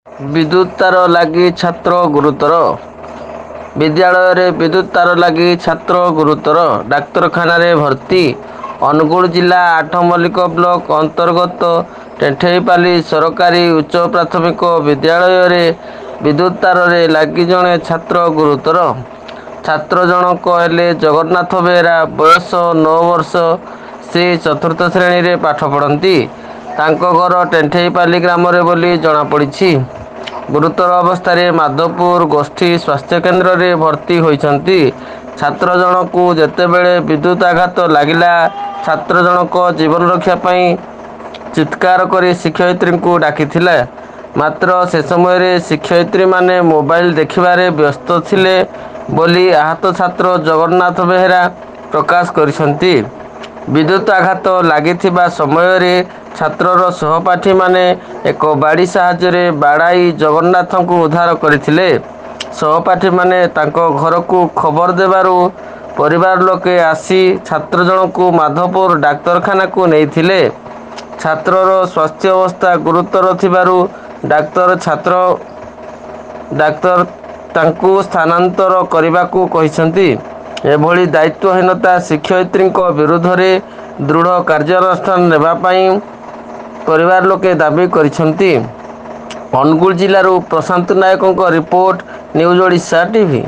ବିଦ୍ୟୁତ ତାର ଲାଗି ଛାତ୍ର ଗୁରୁତର। ବିଦ୍ୟାଳୟରେ ବିଦ୍ୟୁତ ତାର ଲାଗି ଛାତ୍ର ଗୁରୁତର। ଡାକ୍ତରଖାନାରେ ଭର୍ତ୍ତି। ଅନୁଗୁଳ ଜିଲ୍ଲା ଆଠମଲ୍ଲିକ ବ୍ଲକ ଅନ୍ତର୍ଗତ ଟେଣ୍ଠେଇପାଲି ସରକାରୀ ଉଚ୍ଚ ପ୍ରାଥମିକ ବିଦ୍ୟାଳୟରେ ବିଦ୍ୟୁତ ତାରରେ ଲାଗି ଜଣେ ଛାତ୍ର ଗୁରୁତର। ଛାତ୍ର ଜଣକ ହେଲେ ଜଗନ୍ନାଥ ବେହେରା, ବୟସ 9 ବର୍ଷ। ସେ ଚତୁର୍ଥ ଶ୍ରେଣୀରେ ପାଠ ପଢ଼ନ୍ତି। ତାଙ୍କ ଘର ଟେଣ୍ଠେଇପାଲି ଗ୍ରାମରେ ବୋଲି ଜଣାପଡ଼ିଛି। ଗୁରୁତର ଅବସ୍ଥାରେ ମାଧପୁର ଗୋଷ୍ଠୀ ସ୍ୱାସ୍ଥ୍ୟକେନ୍ଦ୍ରରେ ଭର୍ତ୍ତି ହୋଇଛନ୍ତି। ଛାତ୍ର ଜଣକୁ ଯେତେବେଳେ ବିଦ୍ୟୁତ ଆଘାତ ଲାଗିଲା, ଛାତ୍ର ଜଣକ ଜୀବନ ରକ୍ଷା ପାଇଁ ଚିତ୍କାର କରି ଶିକ୍ଷୟିତ୍ରୀଙ୍କୁ ଡାକିଥିଲେ। ମାତ୍ର ସେ ସମୟରେ ଶିକ୍ଷୟିତ୍ରୀମାନେ ମୋବାଇଲ ଦେଖିବାରେ ବ୍ୟସ୍ତ ଥିଲେ ବୋଲି ଆହତ ଛାତ୍ର ଜଗନ୍ନାଥ ବେହେରା ପ୍ରକାଶ କରିଛନ୍ତି। ବିଦ୍ୟୁତ ଆଘାତ ଲାଗିଥିବା ସମୟରେ ଛାତ୍ରର ସହପାଠୀମାନେ ଏକ ବାଡ଼ି ସାହାଯ୍ୟରେ ବାଡ଼ାଇ ଜଗନ୍ନାଥଙ୍କୁ ଉଦ୍ଧାର କରିଥିଲେ। ସହପାଠୀମାନେ ତାଙ୍କ ଘରକୁ ଖବର ଦେବାରୁ ପରିବାର ଲୋକେ ଆସି ଛାତ୍ର ଜଣକୁ ମାଧପୁର ଡାକ୍ତରଖାନାକୁ ନେଇଥିଲେ। ଛାତ୍ରର ସ୍ୱାସ୍ଥ୍ୟ ଅବସ୍ଥା ଗୁରୁତର ଥିବାରୁ ଡାକ୍ତର ତାଙ୍କୁ ସ୍ଥାନାନ୍ତର କରିବାକୁ କହିଛନ୍ତି। ଏଭଳି ଦାୟିତ୍ୱହୀନତା ଶିକ୍ଷୟିତ୍ରୀଙ୍କ ବିରୁଦ୍ଧରେ ଦୃଢ଼ କାର୍ଯ୍ୟାନୁଷ୍ଠାନ ନେବା ପାଇଁ ପରିବାର ଲୋକେ ଦାବି କରିଛନ୍ତି। ଅନୁଗୁଳ ଜିଲ୍ଲାରୁ ପ୍ରଶାନ୍ତ ନାୟକଙ୍କ ରିପୋର୍ଟ, ନ୍ୟୁଜ୍ ଓଡ଼ିଶା ଟିଭି।